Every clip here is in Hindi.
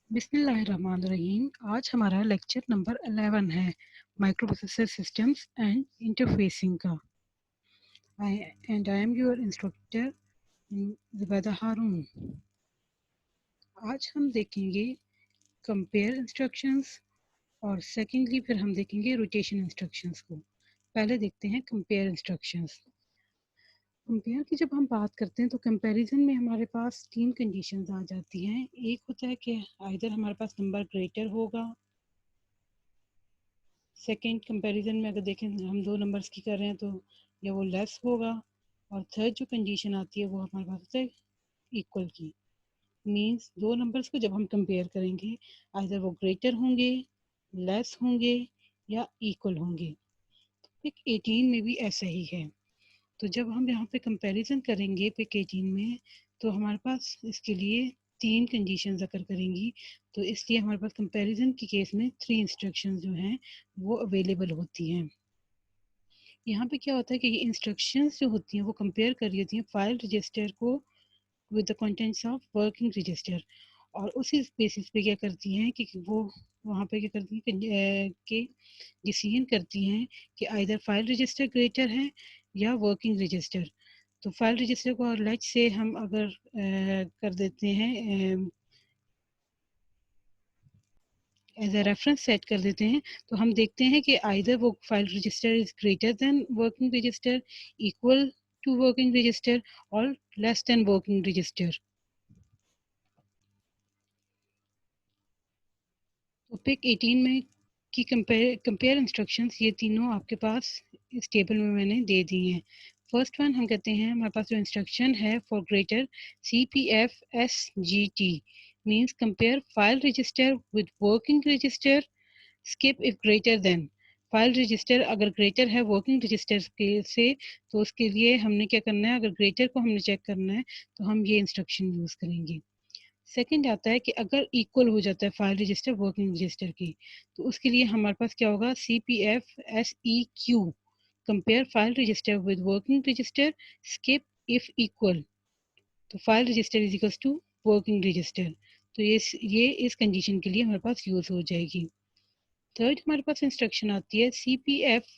बिस्मिल्लाहिर्रहमानिर्रहीम। आज हमारा लेक्चर नंबर 11 है माइक्रोप्रोसेसर सिस्टम्स एंड इंटरफेसिंग का। I am your instructor Zubaida Haroon. आज हम देखेंगे कंपेयर इंस्ट्रक्शंस और सेकेंडली फिर हम देखेंगे रोटेशन इंस्ट्रक्शंस को। पहले देखते हैं कंपेयर इंस्ट्रक्शंस। कंपेयर की जब हम बात करते हैं तो कंपैरिजन में हमारे पास तीन कंडीशंस आ जाती हैं। एक होता है कि आइदर हमारे पास नंबर ग्रेटर होगा, सेकेंड कंपैरिजन में अगर देखें हम दो नंबर्स की कर रहे हैं तो या वो लेस होगा, और थर्ड जो कंडीशन आती है वो हमारे पास होता है इक्वल की। मींस दो नंबर्स को जब हम कंपेयर करेंगे आइदर वो ग्रेटर होंगे, लेस होंगे या इक्वल होंगे। पिक 18 में भी ऐसा ही है। तो जब हम यहाँ पे कंपैरिजन करेंगे पिक 18 में तो हमारे पास इसके लिए तीन कंडीशंस अकर करेंगी, तो इसलिए हमारे पास कंपैरिजन के केस में 3 इंस्ट्रक्शंस जो हैं वो अवेलेबल होती हैं। यहाँ पे क्या होता है कि ये इंस्ट्रक्शंस जो होती हैं वो कंपेयर कर रही होती हैं फाइल रजिस्टर को with the contents of working register, और उसी बेसिस पे क्या करती हैं कि वो वहाँ पे क्या करती हैं कि डिसीजन करती हैं कि आइदर फाइल रजिस्टर ग्रेटर है या वर्किंग रजिस्टर। तो फाइल रजिस्टर को और लेट से हम अगर कर देते हैं एज अ रेफरेंस सेट कर देते हैं, तो हम देखते हैं कि आइदर वो file register is greater than working register, equal to working register और लेस देन वर्किंग रजिस्टर। तो पिक 18 में की कंपेयर इंस्ट्रक्शंस ये तीनों आपके पास इस टेबल में मैंने दे दी हैं। फर्स्ट वन हम कहते हैं हमारे पास जो इंस्ट्रक्शन है for greater CPF-SGT means compare file register with working register, skip if greater than. File register अगर ग्रेटर है वर्किंग रजिस्टर के से तो उसके लिए हमने क्या करना है, अगर ग्रेटर को हमने चेक करना है तो हम ये इंस्ट्रक्शन यूज करेंगे। सेकंड आता है कि अगर इक्वल हो जाता है फाइल रजिस्टर वर्किंग रजिस्टर की, तो उसके लिए हमारे पास क्या होगा, CPF-SEQ compare file register with working register, skip if equal. तो file register is equal to working register. तो ये इस कंडीशन के लिए हमारे पास यूज हो जाएगी। थर्ड हमारे पास इंस्ट्रक्शन आती है CPF-SLT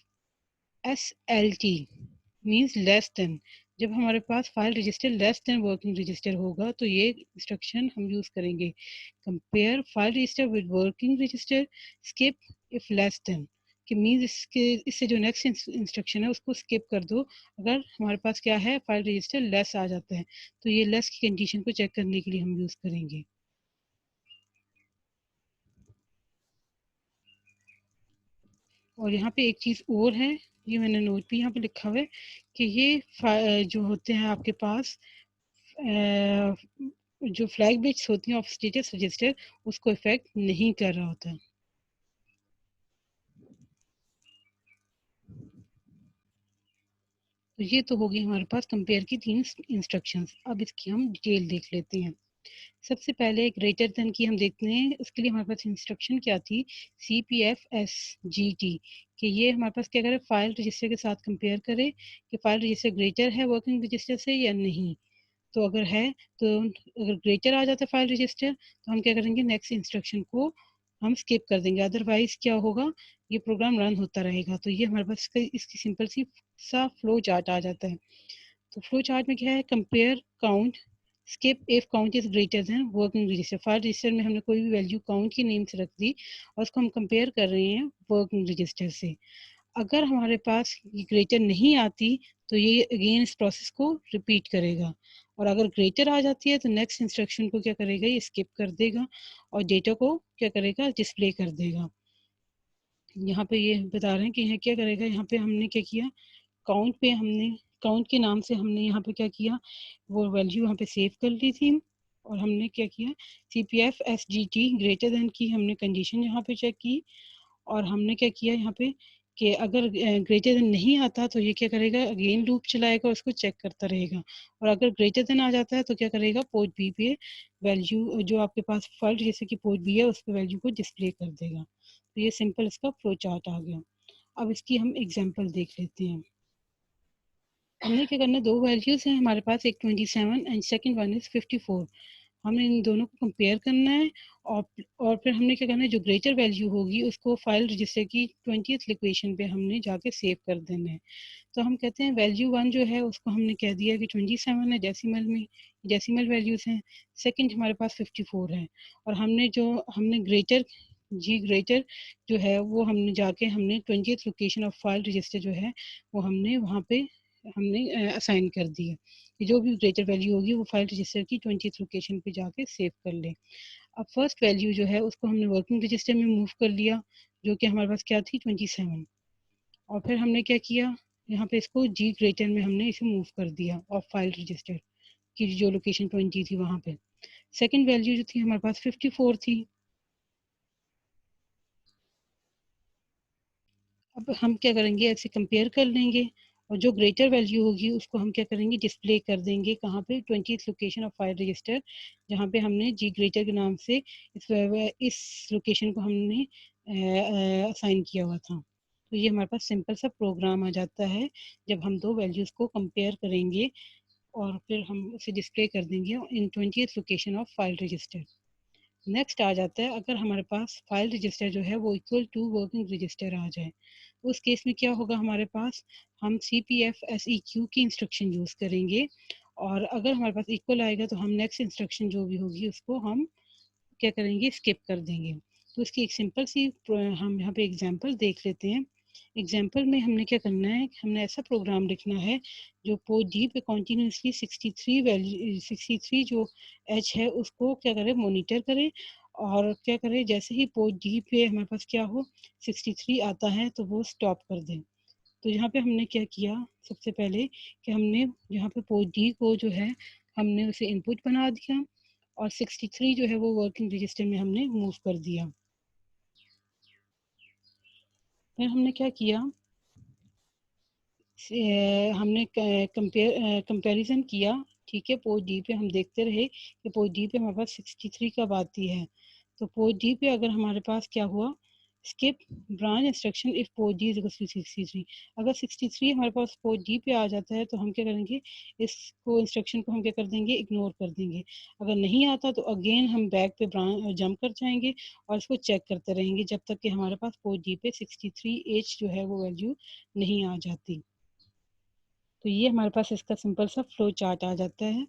मीन्स लेस देन। जब हमारे पास file register less than working register होगा तो ये इंस्ट्रक्शन हम यूज करेंगे, compare file register with working register, skip if less than. कि मीन्स इससे जो नेक्स्ट इंस्ट्रक्शन है उसको स्किप कर दो अगर हमारे पास क्या है फाइल रजिस्टर लेस आ जाता है, तो ये लेस की कंडीशन को चेक करने के लिए हम यूज करेंगे। और यहाँ पे एक चीज़ और है, ये मैंने नोट भी यहाँ पे लिखा हुआ है कि ये जो होते हैं आपके पास जो फ्लैग बिट्स होती हैं ऑफ स्टेटस रजिस्टर उसको इफेक्ट नहीं कर रहा होता। तो ये तो होगी हमारे पास कंपेयर की तीन इंस्ट्रक्शंस। अब इसकी हम डिटेल देख लेते हैं। सबसे पहले ग्रेटर देन की हम देखते हैं, उसके लिए हमारे पास इंस्ट्रक्शन क्या थी, CPF-SGT, कि ये हमारे पास क्या करे, फाइल रजिस्टर के साथ कंपेयर करे कि फाइल रजिस्टर ग्रेटर है वर्किंग रजिस्टर से या नहीं। तो अगर है तो अगर ग्रेटर आ जाता है फाइल रजिस्टर तो हम क्या करेंगे, नेक्स्ट इंस्ट्रक्शन को हम स्किप कर देंगे, अदरवाइज क्या होगा, ये प्रोग्राम रन होता रहेगा। तो ये हमारे पास इसकी सिंपल सा फ्लो चार्ट आ जाता है। तो फ्लो चार्ट में क्या है, compare count, skip if count is greater than working register. File register में हमने कोई भी वैल्यू काउंट की नेम से रख दी और उसको हम कंपेयर कर रहे हैं वर्किंग रजिस्टर से। अगर हमारे पास ये ग्रेटर नहीं आती तो ये अगेन इस प्रोसेस को रिपीट करेगा, और अगर ग्रेटर आ जाती है तो नेक्स्ट इंस्ट्रक्शन को क्या करेगा, ये स्किप कर देगा और डेटा को क्या करेगा, डिस्प्ले कर देगा। यहाँ पे ये बता रहे हैं कि यहाँ क्या करेगा, यहाँ पे हमने क्या किया, काउंट पे हमने काउंट के नाम से हमने यहाँ पे क्या किया, वो वैल्यू यहाँ पे सेव कर ली थी, और हमने क्या किया, CPF-SGT ग्रेटर देन की हमने कंडीशन यहाँ पे चेक की, और हमने क्या किया यहाँ पे कि अगर ग्रेटर देन नहीं आता तो ये क्या करेगा, अगेन लूप चलाएगा और उसको चेक करता रहेगा, और अगर ग्रेटर देन आ जाता है तो क्या करेगा, पोर्ट बी पे वैल्यू जो आपके पास फाइल जैसे कि पोर्ट बी है उस पर वैल्यू को डिस्प्ले कर देगा। तो ये सिंपल इसका फ्लो चार्ट आ गया। अब इसकी हम एग्जाम्पल देख लेते हैं। हमने क्या करना है, दो वैल्यूज हैं हमारे पास, एक 27 एंड सेकंड वन इज 54। हमने इन दोनों को कंपेयर करना है और फिर हमने क्या करना है, जो ग्रेटर वैल्यू होगी उसको फाइल रजिस्टर की 20th लोकेशन पे हमने जाके सेव कर देना है। तो हम कहते हैं वैल्यू 1 जो है उसको हमने कह दिया कि 27 है डेसिमल में, डेसिमल वैल्यूज हैं। सेकंड हमारे पास 54 है और हमने ग्रेटर ग्रेटर जो है वो हमने जाके हमने 20th location of file register जो है वो हमने वहाँ पे हमने असाइन कर दिया कि जो भी ग्रेटर वैल्यू होगी वो फाइल रजिस्टर की 20th लोकेशन पे जाके सेव कर ले। अब फर्स्ट वैल्यू जो है उसको हमने वर्किंग रजिस्टर में मूव कर लिया, जो कि हमारे पास क्या थी 27। और फिर हमने क्या किया, यहाँ पे इसको जी ग्रेटर में हमने इसे मूव कर दिया और फाइल रजिस्टर की जो लोकेशन 20 थी वहाँ पे। सेकंड वैल्यू जो थी हमारे पास 54 थी। अब हम क्या करेंगे, ऐसे कंपेयर कर लेंगे और जो ग्रेटर वैल्यू होगी उसको हम क्या करेंगे, डिस्प्ले कर देंगे कहाँ पे, 20th location of file register, जहाँ पे हमने जी ग्रेटर के नाम से इस लोकेशन को हमने असाइन किया हुआ था। तो ये हमारे पास सिंपल सा प्रोग्राम आ जाता है जब हम दो वैल्यूज़ को कंपेयर करेंगे और फिर हम उसे डिस्प्ले कर देंगे in 20th location of file register. Next आ जाता है, अगर हमारे पास फाइल रजिस्टर जो है वो इक्वल टू वर्किंग रजिस्टर आ जाए, उस केस में क्या होगा हमारे पास, हम CPF SEQ की इंस्ट्रक्शन यूज़ करेंगे और अगर हमारे पास इक्वल आएगा तो हम नेक्स्ट इंस्ट्रक्शन जो भी होगी उसको हम क्या करेंगे, स्किप कर देंगे। तो इसकी एक सिंपल सी हम यहाँ पे एग्जांपल देख लेते हैं। एग्जांपल में हमने क्या करना है, हमने ऐसा प्रोग्राम लिखना है जो पोर्ट डी पे कॉन्टीन्यूसली 63 जो एच है उसको क्या करे, मॉनिटर करे और क्या करे, जैसे ही पोर्ट डी पे हमारे पास क्या हो 63 आता है तो वो स्टॉप कर दे। तो यहाँ पे हमने क्या किया, सबसे पहले कि हमने यहाँ पे पोर्ट डी को जो है हमने उसे इनपुट बना दिया और 63 जो है वो वर्किंग रजिस्टर में हमने मूव कर दिया। फिर हमने क्या किया, हमने कंपैरिजन किया। ठीक है, पोस्ट डी पे हम देखते रहे कि पोस्ट डी पे हमारे पास 63 कब आती है। तो पोस्ट डी पे अगर हमारे पास क्या हुआ, skip branch instruction if post D is equal to 63, अगर 63 हमारे पास पोस्ट डी पे आ जाता है तो हम क्या करेंगे, इसको इंस्ट्रक्शन को हम क्या कर देंगे, इग्नोर कर देंगे। अगर नहीं आता तो अगेन हम बैक पे ब्रांच जंप कर जाएंगे और इसको चेक करते रहेंगे जब तक कि हमारे पास पोस्ट डी पे 63H जो है वो वैल्यू नहीं आ जाती। तो ये हमारे पास इसका सिंपल सा फ्लो चार्ट आ जाता है।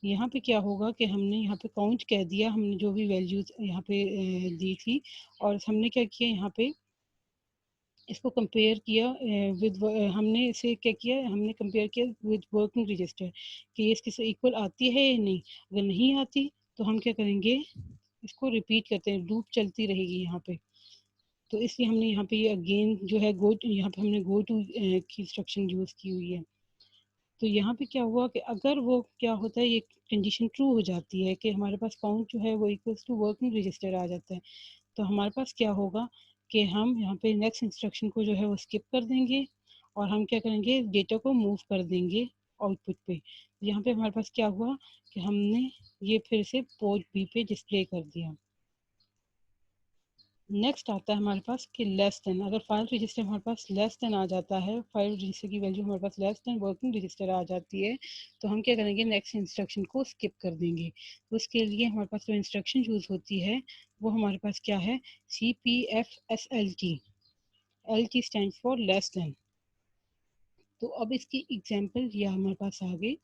यहाँ पे क्या होगा कि हमने यहाँ पे काउंट कह दिया, हमने जो भी वैल्यूज यहाँ पे दी थी और हमने क्या किया, यहाँ पे इसको कंपेयर किया विद, हमने इसे क्या किया, हमने कंपेयर किया विद वर्किंग रजिस्टर कि ये इसके इक्वल आती है या नहीं। अगर नहीं आती तो हम क्या करेंगे, इसको रिपीट करते हैं, लूप चलती रहेगी यहाँ पे। तो इसलिए हमने यहाँ पे ये अगेन जो है गो, यहाँ पे हमने गो टू की इंस्ट्रक्शन यूज़ की हुई है। तो यहाँ पे क्या हुआ कि अगर वो क्या होता है, ये कंडीशन ट्रू हो जाती है कि हमारे पास काउंट जो है वो इक्वल्स टू वर्किंग रजिस्टर आ जाता है, तो हमारे पास क्या होगा कि हम यहाँ पे नेक्स्ट इंस्ट्रक्शन को जो है वो स्किप कर देंगे और हम क्या करेंगे, डेटा को मूव कर देंगे आउटपुट पे। यहाँ पे हमारे पास क्या हुआ कि हमने ये फिर से पोर्ट बी पे डिस्प्ले कर दिया। नेक्स्ट आता है हमारे पास कि लेस देन, अगर फाइल रजिस्टर हमारे पास लेस देन आ जाता है, फाइल रजिस्टर की वैल्यू हमारे पास लेस देन वर्किंग रजिस्टर आ जाती है, तो हम क्या करेंगे, नेक्स्ट इंस्ट्रक्शन को स्किप कर देंगे। तो उसके लिए हमारे पास जो इंस्ट्रक्शन यूज़ होती है वो हमारे पास क्या है, CPFSLT, LT stand for less than. तो अब इसकी एग्जाम्पल यह हमारे पास आ गई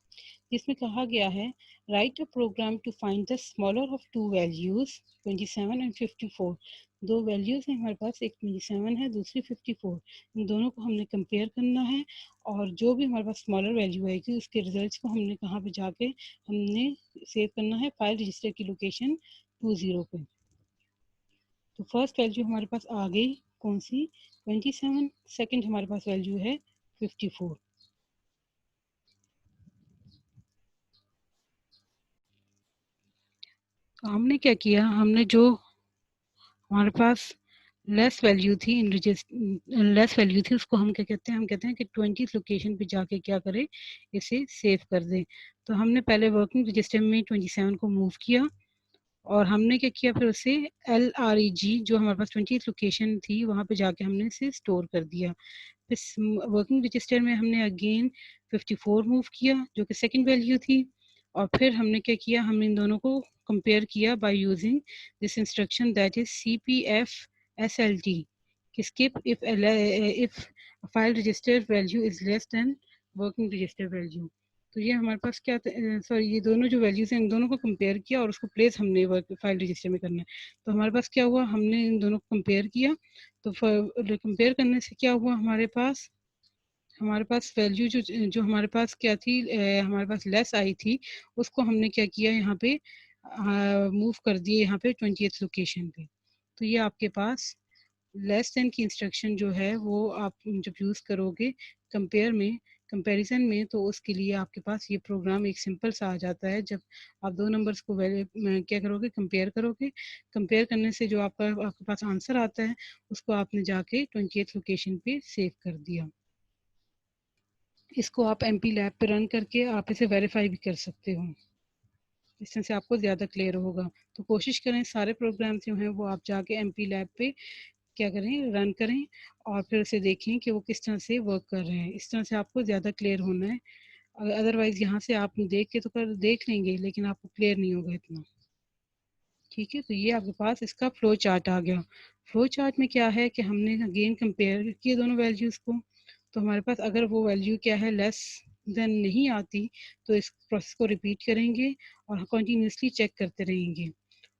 जिसमें कहा गया है, write a program to find the smaller of two values 27 and 54। दो वैल्यूज हैं हमारे पास, एक 27 है दूसरी 54, इन दोनों को हमने कंपेयर करना है और जो भी हमारे पास स्मॉलर वैल्यू आएगी उसके रिजल्ट्स को हमने कहाँ पे जाके हमने सेव करना है, फाइल रजिस्टर की लोकेशन 20 पे। तो फर्स्ट वैल्यू हमारे पास आ गई कौन सी, 27, सेकेंड हमारे पास वैल्यू है 54। तो हमने क्या किया, हमने जो हमारे पास लेस वैल्यू थी इन लेस वैल्यू थी उसको हम क्या कहते हैं, हम कहते हैं कि 20th लोकेशन पे जाके क्या करें, इसे सेव कर दें। तो हमने पहले वर्किंग रजिस्टर में 27 को मूव किया और हमने क्या किया, फिर उसे LREG जो हमारे पास 20th लोकेशन थी वहाँ पे जाके हमने इसे स्टोर कर दिया। फिर वर्किंग रजिस्टर में हमने अगेन 54 मूव किया जो कि सेकंड वैल्यू थी और फिर हमने क्या किया, हमने इन दोनों को कंपेयर किया by using this instruction that is CPF-SLT कि skip if file register value is less than working register value. तो ये हमारे पास क्या, सॉरी, ये दोनों जो वैल्यूज हैं इन दोनों को कंपेयर किया और उसको प्लेस हमने वर्क फाइल रजिस्टर में करना है। तो हमारे पास क्या हुआ, हमने इन दोनों को कंपेयर किया। तो कंपेयर करने से क्या हुआ, हमारे पास वैल्यू जो हमारे पास क्या थी, हमारे पास लेस आई थी, उसको हमने क्या किया, यहाँ पे मूव कर दिए यहाँ पे 20th लोकेशन पे। तो ये आपके पास लेस देन की इंस्ट्रक्शन जो है वो आप जब यूज़ करोगे कंपैरिजन में, तो उसके लिए आपके पास ये प्रोग्राम एक सिंपल सा आ जाता है। जब आप दो नंबर्स को क्या करोगे, कंपेयर करने से जो आपके पास आंसर आता है उसको आपने जाके 20th लोकेशन पे सेव कर दिया। इसको आप MP लैब पे रन करके आप इसे वेरीफाई भी कर सकते हो, इस तरह से आपको ज़्यादा क्लियर होगा। तो कोशिश करें सारे प्रोग्राम जो हैं वो आप जाके MP लैब पे क्या करें, रन करें और फिर उसे देखें कि वो किस तरह से वर्क कर रहे हैं। इस तरह से आपको ज़्यादा क्लियर होना है। अदरवाइज़ यहाँ से आप देख के तो देख लेंगे लेकिन आपको क्लियर नहीं होगा इतना। ठीक है, तो ये आपके पास इसका फ्लो चार्ट आ गया। फ्लो चार्ट में क्या है कि हमने अगेन कंपेयर किए दोनों वैल्यूज़ को। तो हमारे पास अगर वो वैल्यू क्या है, लेस देन नहीं आती, तो इस प्रोसेस को रिपीट करेंगे और कंटिन्यूसली चेक करते रहेंगे।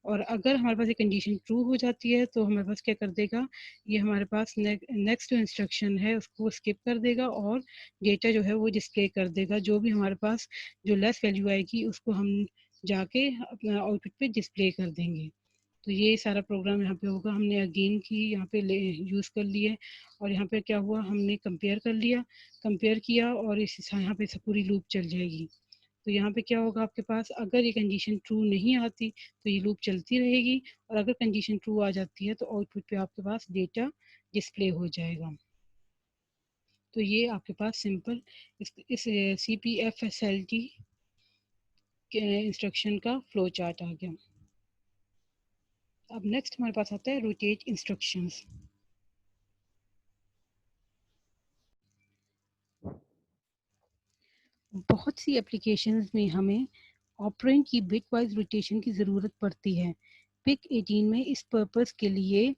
और अगर हमारे पास ये कंडीशन ट्रू हो जाती है तो हमारे पास क्या कर देगा, ये हमारे पास नेक्स्ट जो इंस्ट्रक्शन है उसको स्किप कर देगा और डेटा जो है वो डिस्प्ले कर देगा। जो भी हमारे पास जो लेस वैल्यू आएगी उसको हम जाके अपना आउटपुट पे डिस्प्ले कर देंगे। तो ये सारा प्रोग्राम यहाँ पे होगा। हमने अगेन की यहाँ पे यूज़ कर लिए और यहाँ पे क्या हुआ, हमने कंपेयर किया और इस यहाँ पे पूरी लूप चल जाएगी। तो यहाँ पे क्या होगा, आपके पास अगर ये कंडीशन ट्रू नहीं आती तो ये लूप चलती रहेगी और अगर कंडीशन ट्रू आ जाती है तो आउटपुट पे आपके पास डेटा डिस्प्ले हो जाएगा। तो ये आपके पास सिंपल इस CPF-SLT के इंस्ट्रक्शन का फ्लो चार्ट आ गया। अब नेक्स्ट हमारे पास आता है रोटेट इंस्ट्रक्शंस। बहुत सी एप्लीकेशंस में हमें ऑपरेंड की बिट वाइज रोटेशन की ज़रूरत पड़ती है। पिक 18 में इस पर्पस के लिए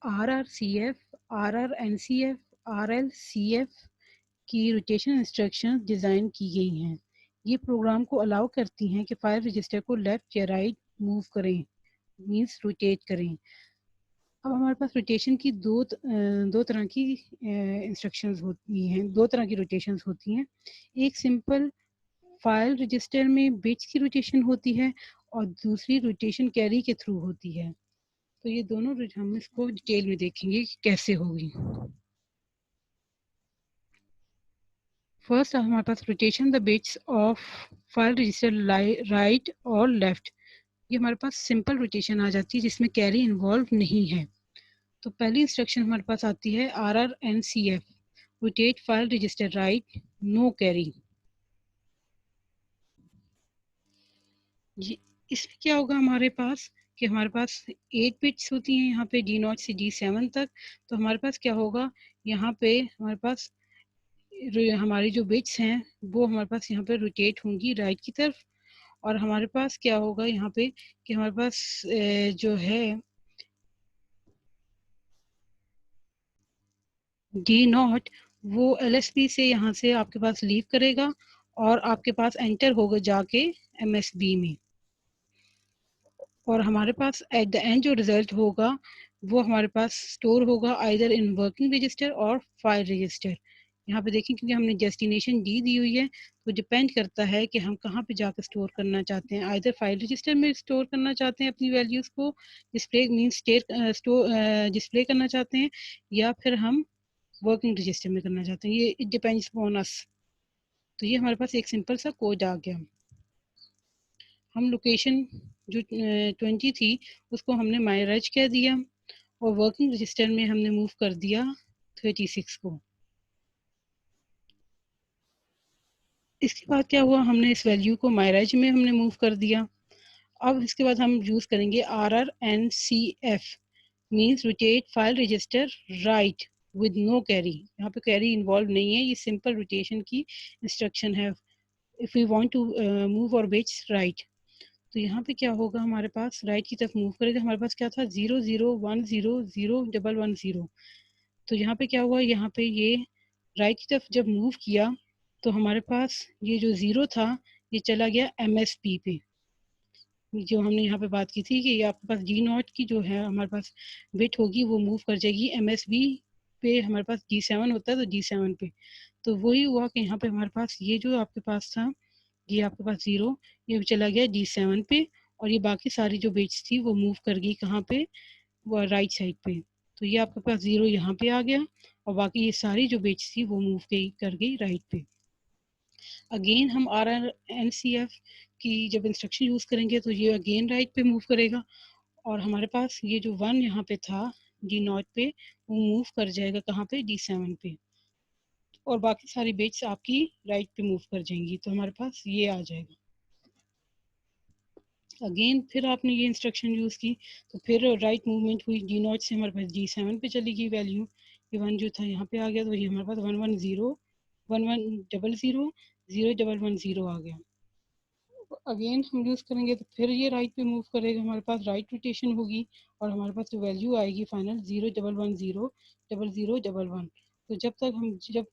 RRCF, RRNCF, RLCF की रोटेशन इंस्ट्रक्शंस डिज़ाइन की गई हैं। ये प्रोग्राम को अलाउ करती हैं कि फाइल रजिस्टर को लेफ़्ट या राइट मूव करें, मीन्स रोटेट करें। अब हमारे पास रोटेशन की दो तरह की इंस्ट्रक्शंस होती हैं, दो तरह की रोटेशंस होती हैं। एक सिंपल फाइल रजिस्टर में बिट्स की रोटेशन होती है और दूसरी रोटेशन कैरी के थ्रू होती है। तो ये दोनों हम इसको डिटेल में देखेंगे कि कैसे होगी। फर्स्ट हमारे पास rotation the bits of file register right or left. ये हमारे पास सिंपल रोटेशन आ जाती है जिसमें कैरी इन्वॉल्व नहीं है। तो पहली इंस्ट्रक्शन हमारे पास आती है RRNCF, rotate file register right, no carry. ये इसमें क्या होगा हमारे पास कि हमारे पास 8 बिट्स होती हैं यहाँ पे D0 से D7 तक। तो हमारे पास क्या होगा, यहाँ पे हमारे पास हमारी जो बिट्स हैं वो हमारे पास यहाँ पे रोटेट होंगी राइट की तरफ। और हमारे पास क्या होगा यहाँ पे कि हमारे पास जो है D0 वो LSB से यहाँ से आपके पास लीव करेगा और आपके पास एंटर होगा जाके MSB में। और हमारे पास एट द एंड जो रिजल्ट होगा वो हमारे पास स्टोर होगा आइदर इन वर्किंग रजिस्टर और फाइल रजिस्टर। यहाँ पे देखें क्योंकि हमने डेस्टिनेशन दी हुई है तो डिपेंड करता है कि हम कहाँ पे जाकर स्टोर करना चाहते हैं। आइदर फाइल रजिस्टर में स्टोर करना चाहते हैं अपनी वैल्यूज़ को, डिस्प्ले मीन्स स्टोर डिस्प्ले करना चाहते हैं, या फिर हम वर्किंग रजिस्टर में करना चाहते हैं। ये इट डिपेंड्स ऑन अस। तो ये हमारे पास एक सिंपल सा कोड आ गया। हम लोकेशन जो 20 थी उसको हमने माइराइज कह दिया और वर्किंग रजिस्टर में हमने मूव कर दिया 36 को। इसके बाद क्या हुआ, हमने इस वैल्यू को माइराइज में हमने मूव कर दिया। अब इसके बाद हम यूज़ करेंगे RRNCF, means rotate file register right with no carry. यहाँ पे कैरी इन्वॉल्व नहीं है, ये सिंपल रोटेशन की इंस्ट्रक्शन है if we want to move और बिट्स राइट। तो यहाँ पे क्या होगा, हमारे पास राइट की तरफ मूव करेगा। हमारे पास क्या था 0 0 1 0 0 1 1 0। तो यहाँ पे क्या हुआ, यहाँ पे ये राइट की तरफ जब मूव किया तो हमारे पास ये जो 0 था ये चला गया MSP पे। जो हमने यहाँ पे बात की थी कि आपके पास G0 की जो है हमारे पास बिट होगी वो मूव कर जाएगी MSB पे। हमारे पास G7 होता है तो G7 पे। तो वही हुआ कि यहाँ पे हमारे पास ये जो आपके पास था, ये आपके पास 0 ये चला गया G7 पे, और ये बाकी सारी जो बिट्स थी वो मूव कर गई कहाँ पे, वो राइट साइड पे। तो ये आपके पास 0 यहाँ पे आ गया, और बाकी ये सारी जो बिट्स थी वो मूव कर गई राइट पे। अगेन हम RLNCF की जब इंस्ट्रक्शन यूज़ करेंगे तो ये अगेन राइट पे मूव करेगा, और हमारे पास ये जो 1 यहाँ पे था G0 पे वो मूव कर जाएगा कहाँ पे, D7 पे, और बाकी सारी बिट्स आपकी राइट पे मूव कर जाएंगी। तो हमारे पास ये आ जाएगा। अगेन फिर आपने ये इंस्ट्रक्शन यूज़ की तो फिर राइट मूवमेंट हुई, G0 से हमारे पास G7 पे चली गई वैल्यू। ये 1 जो था यहाँ पे आ गया, तो ये हमारे पास 1 1 0 1 1 0 0 0 1 1 0 आ गया। अगेन हम यूज़ करेंगे तो फिर ये राइट पे मूव करेगा, हमारे पास राइट रोटेशन होगी, और हमारे पास जो वैल्यू आएगी फाइनल 0 1 1 0 0 0 1 1। तो जब तक हम जब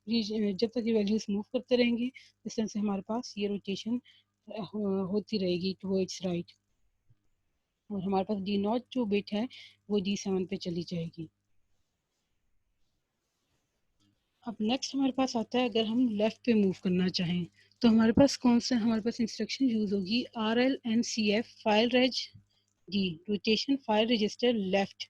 तक ये वैल्यूज मूव करते रहेंगे इस तरह से हमारे पास ये रोटेशन होती रहेगी टुवर्ड्स राइट, और हमारे पास D0 जो बिट है वो G7 पे चली जाएगी। अब नेक्स्ट हमारे पास आता है, अगर हम लेफ्ट पे मूव करना चाहें तो हमारे पास कौन सा हमारे पास इंस्ट्रक्शन यूज होगी, RLNCF file reg D, rotation file register left.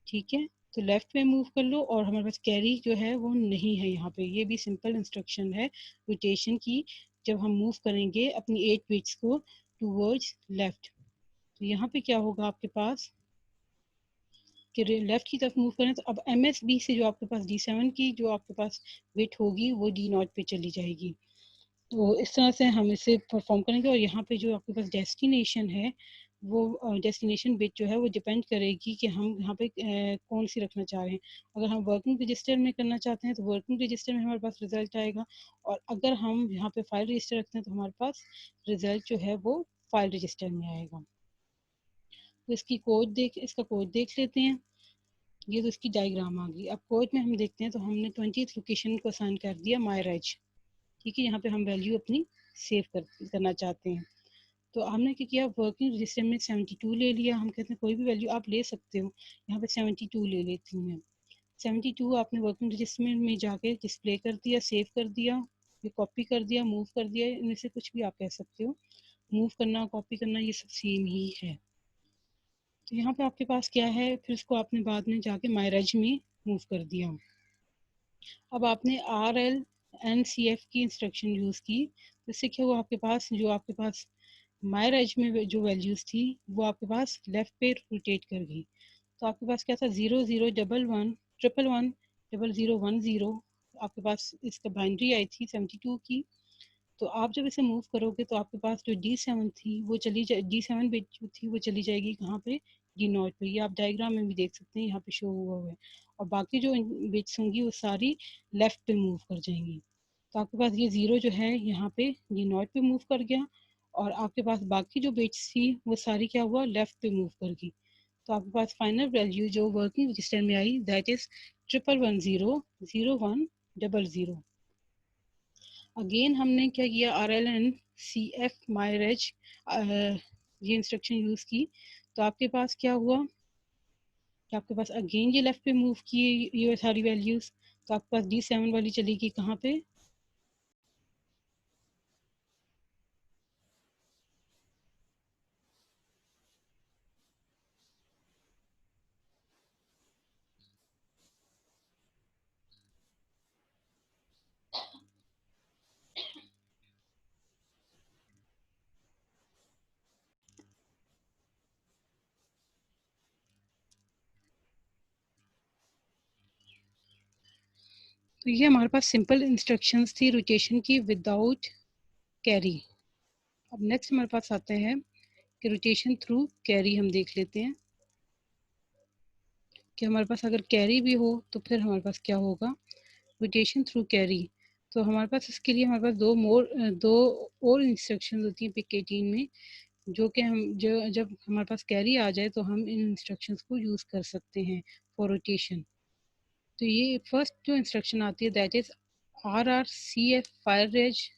ठीक है, तो लेफ्ट पे मूव कर लो, और हमारे पास कैरी जो है वो नहीं है यहाँ पे। ये भी सिंपल इंस्ट्रक्शन है रोटेशन की, जब हम मूव करेंगे अपनी 8 बिट्स को टूवर्ड्स लेफ्ट। तो यहाँ पे क्या होगा आपके पास कि लेफ्ट की तरफ मूव करें, तो अब MSB से जो आपके पास D7 की जो आपके पास बिट होगी वो D0 पे चली जाएगी। तो इस तरह से हम इसे परफॉर्म करेंगे, और यहाँ पे जो आपके पास डेस्टिनेशन है वो डेस्टिनेशन बिट जो है वो डिपेंड करेगी कि हम यहाँ पे कौन सी रखना चाह रहे हैं। अगर हम वर्किंग रजिस्टर में करना चाहते हैं तो वर्किंग रजिस्टर में हमारे पास रिजल्ट आएगा, और अगर हम यहाँ पे फाइल रजिस्टर रखते हैं तो हमारे पास रिजल्ट जो है वो फाइल रजिस्टर में आएगा। तो इसका कोड देख लेते हैं। ये तो इसकी डायग्राम आ गई। अब कोड में हम देखते हैं तो हमने 20th लोकेशन को असाइन कर दिया माई रेज। ठीक है, यहाँ पे हम वैल्यू अपनी करना चाहते हैं। तो हमने क्या किया, वर्किंग रजिस्टर में 72 ले लिया। हम कहते हैं कोई भी वैल्यू आप ले सकते हो, यहाँ पे 72 ले लेती हूँ मैं। 72 आपने वर्किंग रजिस्टर में जाके डिस्प्ले कर दिया, सेव कर दिया, ये कॉपी कर दिया, मूव कर दिया, इनमें से कुछ भी आप कह सकते हो। मूव करना, कॉपी करना, ये सब सेम ही है। तो यहाँ पे आपके पास क्या है, फिर इसको आपने बाद में जाके मायरेज में मूव कर दिया। अब आपने RLNCF की इंस्ट्रक्शन यूज की, तो इससे क्या हुआ, आपके पास जो आपके पास मायरेज में जो वैल्यूज थी वो आपके पास लेफ्ट पे रोटेट कर गई। तो आपके पास क्या था 0 0 1 1 1 1 0 0 1 0। आपके पास इसका बाइनरी आई थी 72 की। तो आप जब इसे मूव करोगे तो आपके पास जो D7 थी वो चली जाए, D7 बिट जो थी वो चली जाएगी कहाँ पे, D0 पे। ये आप डायग्राम में भी देख सकते हैं, यहाँ पे शो हुआ है। और बाकी जो बिट्स होंगी वो सारी लेफ्ट पे मूव कर जाएंगी। तो आपके पास ये 0 जो है यहाँ पे D0 पे मूव कर गया, और आपके पास बाकी जो बिट्स थी वो सारी क्या हुआ, लेफ्ट पे मूव कर गई। तो आपके पास फाइनल वैल्यू जो वर्किंग रजिस्टर में आई दैट इज 1 1 0 0 1 0 0। अगेन हमने क्या किया, RLNCF मायरेज ये इंस्ट्रक्शन यूज की। तो आपके पास क्या हुआ कि आपके पास अगेन ये लेफ्ट पे मूव किए ये सारी वैल्यूज। तो आपके पास D7 वाली चलेगी कहाँ पे, तो ये हमारे पास सिंपल इंस्ट्रक्शंस थी रोटेशन की विदाउट कैरी। अब नेक्स्ट हमारे पास आते हैं कि रोटेशन थ्रू कैरी हम देख लेते हैं कि हमारे पास अगर कैरी भी हो तो फिर हमारे पास क्या होगा, रोटेशन थ्रू कैरी। तो हमारे पास इसके लिए हमारे पास दो और इंस्ट्रक्शन होती हैं पिक 18 में, जो कि हम जो जब हमारे पास कैरी आ जाए तो हम इन इंस्ट्रक्शंस को यूज़ कर सकते हैं फॉर रोटेशन। तो ये फर्स्ट जो इंस्ट्रक्शन आती है that is RRCF file reg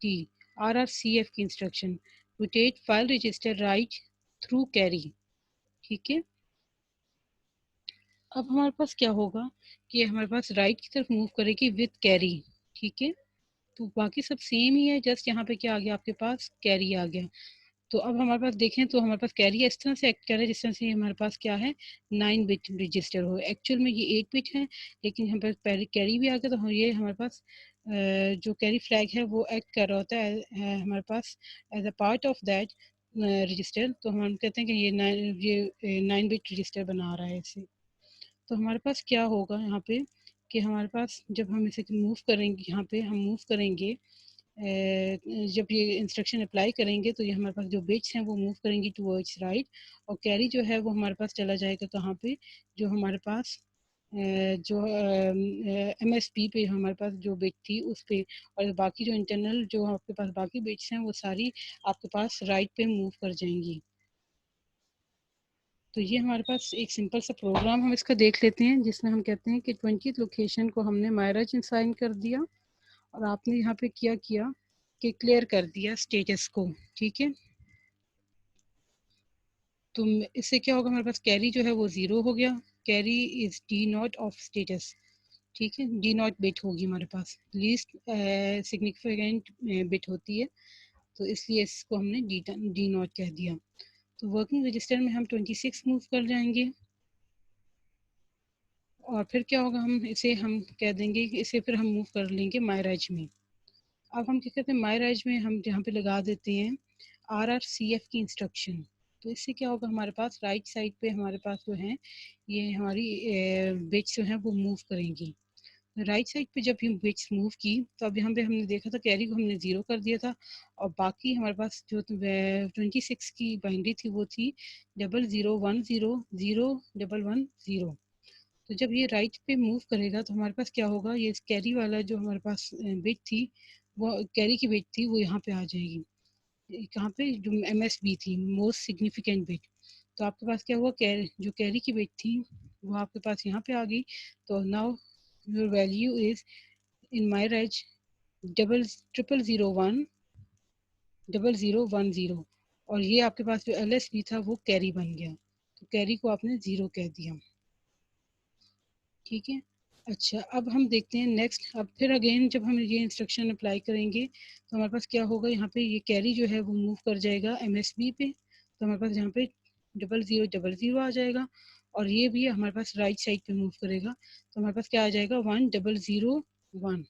T. RRCF की instruction rotate file register right through carry. ठीक है, अब हमारे पास क्या होगा कि हमारे पास राइट की तरफ मूव करेगी विद कैरी। ठीक है, तो बाकी सब सेम ही है, जस्ट यहाँ पे क्या आ गया आपके पास कैरी आ गया। तो अब हमारे पास देखें तो हमारे पास कैरी इस तरह से एक्ट कर रहा है जिस तरह से हमारे पास क्या है 9 बिट रजिस्टर हो। एक्चुअल में ये 8 बिट है, लेकिन हमारे पास पहले कैरी भी आ गया तो ये हमारे पास जो कैरी फ्लैग है वो एक्ट कर रहा होता है हमारे पास as a part of that register. तो हम कहते हैं कि ये 9 बिट रजिस्टर बना रहा है इसे। तो हमारे पास क्या होगा यहाँ पे कि हमारे पास जब हम इसे मूव करेंगे, यहाँ पे हम मूव करेंगे जब ये इंस्ट्रक्शन अप्लाई करेंगे तो ये हमारे पास जो बिट्स हैं वो मूव करेंगी टुवर्ड्स राइट, और कैरी जो है वो हमारे पास चला जाएगा कहाँ पे, जो हमारे पास जो MSB पे हमारे पास जो बिट थी उस पे, और बाकी जो इंटरनल जो आपके पास बाकी बिट्स हैं वो सारी आपके पास राइट पे मूव कर जाएंगी। तो ये हमारे पास एक सिंपल सा प्रोग्राम हम इसका देख लेते हैं जिसमें हम कहते हैं कि 20th लोकेशन को हमने मायराज असाइन कर दिया और आपने यहाँ पे क्या किया कि क्लियर कर दिया स्टेटस को। ठीक है, तो इससे क्या होगा हमारे पास कैरी जो है वो 0 हो गया। Carry is D not of status. ठीक है, डी नॉट बिट होगी हमारे पास, लीस्ट सिग्निफिकेंट बिट होती है, तो इसलिए इसको हमने डी नॉट कह दिया। तो वर्किंग रजिस्टर में हम 26 मूव कर जाएंगे और फिर क्या होगा हम कह देंगे कि इसे फिर हम मूव कर लेंगे मायराज में। अब हम क्या कहते हैं मायराज में हम यहाँ पे लगा देते हैं RRCF की इंस्ट्रक्शन। तो इससे क्या होगा हमारे पास राइट साइड पे हमारे पास जो है ये हमारी बिट्स जो है वो मूव करेंगी। राइट साइड पे जब हम बिट्स मूव की तो अब यहाँ पे हमने देखा था कैरी को हमने 0 कर दिया था, और बाकी हमारे पास जो 26 की बाइनरी थी वो थी 00100110। तो जब ये राइट पे मूव करेगा तो हमारे पास क्या होगा, ये कैरी वाला जो हमारे पास बिट थी वो कैरी की बिट थी वो यहाँ पे आ जाएगी, कहाँ पे जो MSB थी मोस्ट सिग्निफिकेंट बिट। तो आपके पास क्या हुआ जो कैरी की बिट थी वो आपके पास यहाँ पे आ गई। तो now your value is in my reg 00010010, और ये आपके पास जो LSB था वो कैरी बन गया, तो कैरी को आपने 0 कह दिया। ठीक है, अच्छा अब हम देखते हैं नेक्स्ट। अब फिर अगेन जब हम ये इंस्ट्रक्शन अप्लाई करेंगे तो हमारे पास क्या होगा, यहाँ पे ये कैरी जो है वो मूव कर जाएगा MSB पे, तो हमारे पास यहाँ पे 0000 आ जाएगा, और ये भी हमारे पास राइट साइड पे मूव करेगा तो हमारे पास क्या आ जाएगा 1001,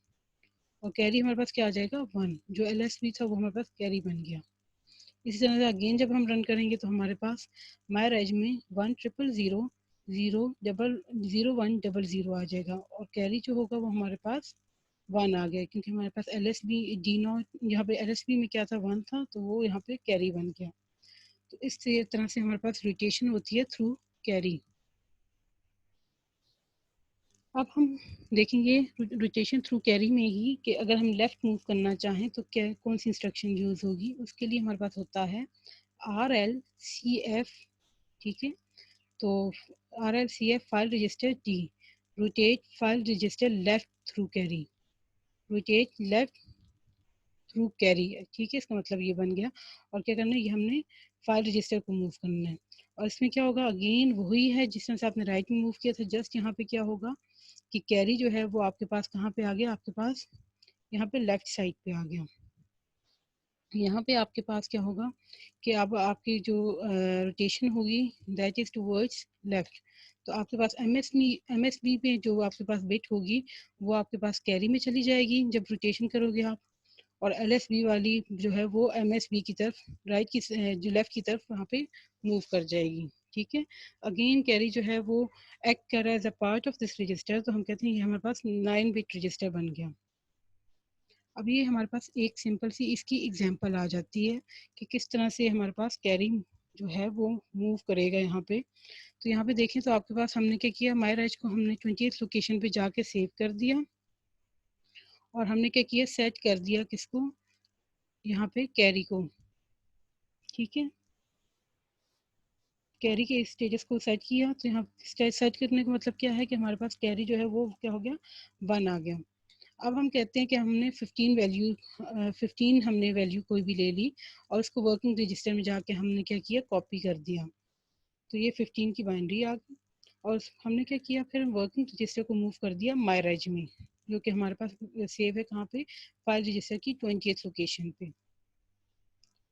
और कैरी हमारे पास क्या आ जाएगा 1, जो LSB था वो हमारे पास कैरी बन गया। इसी तरह से अगेन जब हम रन करेंगे तो हमारे पास माई रेज में 10000100 आ जाएगा, और कैरी जो होगा वो हमारे पास 1 आ गया, क्योंकि हमारे पास LSB डी नॉट यहाँ पे LSB में क्या था 1 था तो वो यहाँ पे कैरी बन गया। तो इस तरह से हमारे पास रोटेशन होती है थ्रू कैरी। अब हम देखेंगे रोटेशन थ्रू कैरी में ही कि अगर हम लेफ्ट मूव करना चाहें तो क्या कौन सी इंस्ट्रक्शन यूज़ होगी। उसके लिए हमारे पास होता है RLCF। ठीक है, तो RLCF file register T, rotate file register left through carry, rotate left through carry. ठीक है, इसका मतलब ये बन गया, और क्या करना है ये हमने फाइल रजिस्टर को मूव करना है। और इसमें क्या होगा अगेन वही है जिस तरह से आपने राइट में मूव किया था, जस्ट यहाँ पे क्या होगा कि कैरी जो है वो आपके पास कहाँ पे आ गया, आपके पास यहाँ पे लेफ्ट साइड पे आ गया। यहाँ पे आपके पास क्या होगा कि अब आपकी जो रोटेशन होगी दैट इज टूवर्ड्स लेफ्ट। तो आपके पास MSB पे जो आपके पास बिट होगी वो आपके पास कैरी में चली जाएगी जब रोटेशन करोगे आप, और LSB वाली जो है वो MSB की तरफ राइट की जो लेफ्ट की तरफ वहाँ पे मूव कर जाएगी। ठीक है, अगेन कैरी जो है वो एक्ट कर रहा है as a part of this register, तो हम कहते हैं ये हमारे पास 9 बिट रजिस्टर बन गया। अब ये हमारे पास एक सिंपल सी इसकी एग्जांपल आ जाती है कि किस तरह से हमारे पास कैरी जो है वो मूव करेगा यहाँ पे। तो यहाँ पे देखें तो आपके पास हमने क्या किया, माई राइज को हमने 20th लोकेशन पे जाके सेव कर दिया, और हमने क्या किया सेट कर दिया किसको, यहाँ पे कैरी को। ठीक है, कैरी के स्टेजेस को सेट किया, तो यहाँ स्टेज सेट करने का मतलब क्या है कि हमारे पास कैरी जो है वो क्या हो गया, 1 आ गया। अब हम कहते हैं कि हमने 15 हमने वैल्यू कोई भी ले ली और उसको वर्किंग रजिस्टर में जाके हमने क्या किया, कॉपी कर दिया। तो ये 15 की बाइनरी आ गई और हमने क्या किया, फिर वर्किंग रजिस्टर को मूव कर दिया मायराज में, जो कि हमारे पास सेव है कहाँ पे, फाइल रजिस्टर की 20th लोकेशन पे।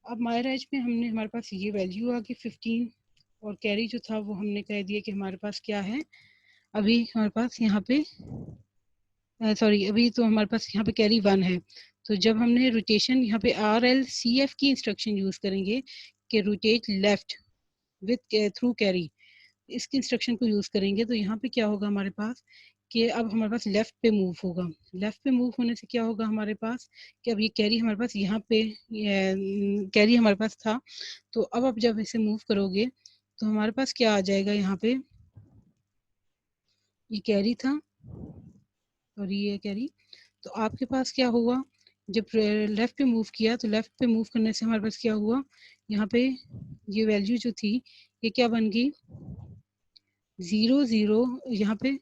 अब मायराज में हमने हमारे पास ये वैल्यू आ गई 15 और कैरी जो था वो हमने कह दिया कि हमारे पास क्या है, अभी हमारे पास यहाँ पे सॉरी अभी तो हमारे पास यहाँ पे कैरी 1 है। तो जब हमने रोटेशन यहाँ पे RLCF की इंस्ट्रक्शन यूज करेंगे कि rotate left with through carry, इसकी इंस्ट्रक्शन को यूज करेंगे तो यहाँ पे क्या होगा हमारे पास कि अब हमारे पास लेफ्ट पे मूव होगा। लेफ्ट पे मूव होने से क्या होगा हमारे पास कि अब ये कैरी हमारे पास यहाँ पे कैरी हमारे पास था, तो अब आप जब इसे मूव करोगे तो हमारे पास क्या आ जाएगा, यहाँ पे ये कैरी था और ये कैरी, तो आपके पास क्या हुआ, जब लेफ्ट पे मूव किया तो लेफ्ट पे मूव करने से हमारे पास क्या हुआ, यहाँ पे ये वैल्यू जो थी ये क्या बन गई, 0 0, यहाँ पे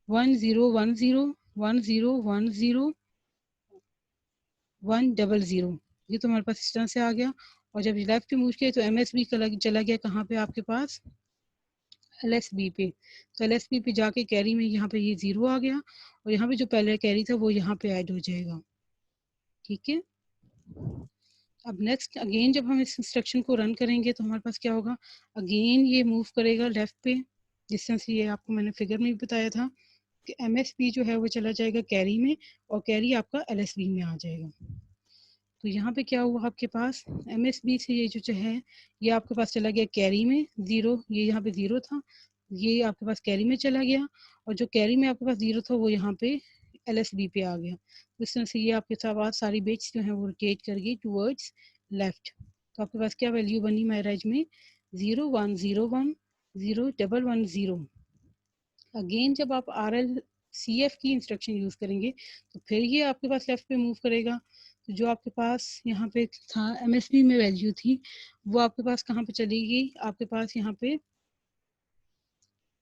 1010101010, ये तो हमारे पास इस तरह से आ गया। और जब लेफ्ट पे मूव किया तो MSB चला गया कहाँ पे आपके पास, LSB पे। तो LSB पे जाके कैरी में यहाँ पे ये 0 आ गया और यहाँ पे जो पहले कैरी था वो यहाँ पे ऐड हो जाएगा। ठीक है, अब नेक्स्ट अगेन जब हम इस इंस्ट्रक्शन को रन करेंगे तो हमारे पास क्या होगा, अगेन ये मूव करेगा लेफ्ट पे, जिस तरह से ये आपको मैंने फिगर में भी बताया था कि MSB जो है वो चला जाएगा कैरी में और कैरी आपका LSB में आ जाएगा। तो यहाँ पे क्या हुआ आपके पास, MSB से ये जो है ये आपके पास चला गया कैरी में 0, ये यहाँ पे 0 था, ये आपके पास कैरी में चला गया और जो कैरी में आपके पास 0 था वो यहाँ पे LSB पे आ गया। तो इस तरह से ये आपके पास सारी बिट्स जो है वो रोटेट कर गई टूवर्ड्स लेफ्ट। तो आपके पास क्या वैल्यू बनी मैराज में, 01010110। अगेन जब आप RLCF की इंस्ट्रक्शन यूज करेंगे तो फिर ये आपके पास लेफ्ट पे मूव करेगा। तो जो आपके पास यहाँ पे था MSB में वैल्यू थी वो आपके पास कहाँ पे चली गई, आपके पास यहाँ पे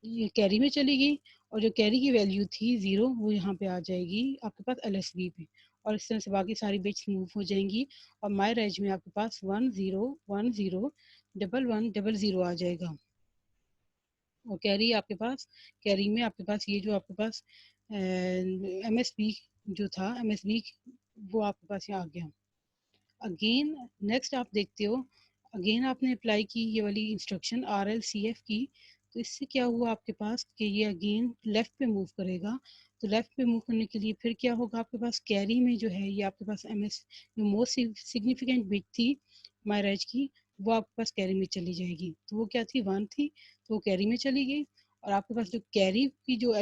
ये कैरी में चली गई और जो कैरी की वैल्यू थी 0 वो यहाँ पे आ जाएगी आपके पास LSB पे। और इस तरह से बाकी सारी बिट्स मूव हो जाएंगी और माई रेंज में आपके पास 10101100 आ जाएगा। और कैरी आपके पास, कैरी में आपके पास ये जो आपके पास MSB जो था MSB वो आपके पास यहाँ आ गया। अगेन नेक्स्ट आप देखते हो, अगेन आपने अप्लाई की ये वाली इंस्ट्रक्शन RLCF की, तो इससे क्या हुआ आपके पास कि ये अगेन लेफ्ट पे मूव करेगा। तो लेफ्ट पे मूव करने के लिए फिर क्या होगा आपके पास कैरी में जो है ये आपके पास MS जो मोस्ट सिग्निफिकेंट बिट थी मायराज की वो आपके पास कैरी में चली जाएगी। तो वो क्या थी, 1 थी, तो वो कैरी में चली गई। और आपके पास जो कैरी की जो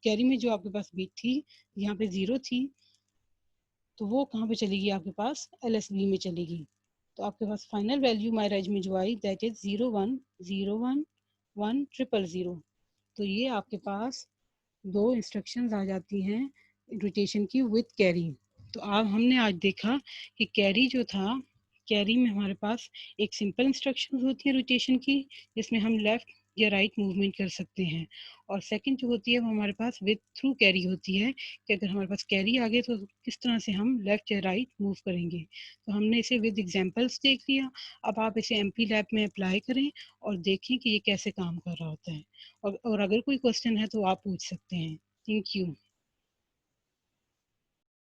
कैरी में जो आपके पास बिट थी यहाँ पे 0 थी, तो वो कहाँ पे चलेगी आपके पास LSB में चलेगी। तो आपके पास फाइनल वैल्यू मायराज में जो आई दैट इज 01011000। तो ये आपके पास दो इंस्ट्रक्शंस आ जाती हैं रोटेशन की विद कैरी। तो आप हमने आज देखा कि कैरी जो था, कैरी में हमारे पास एक सिंपल इंस्ट्रक्शन होती है रोटेशन की जिसमें हम लेफ्ट या राइट मूवमेंट कर सकते हैं, और सेकंड जो होती है वो हमारे पास विद थ्रू कैरी होती है कि अगर हमारे पास कैरी आ गए तो किस तरह से हम लेफ्ट या राइट मूव करेंगे। तो हमने इसे विद एग्जांपल्स देख लिया। अब आप इसे MP लैब में अप्लाई करें और देखें कि ये कैसे काम कर रहा होता है, और अगर कोई क्वेश्चन है तो आप पूछ सकते हैं। Thank you.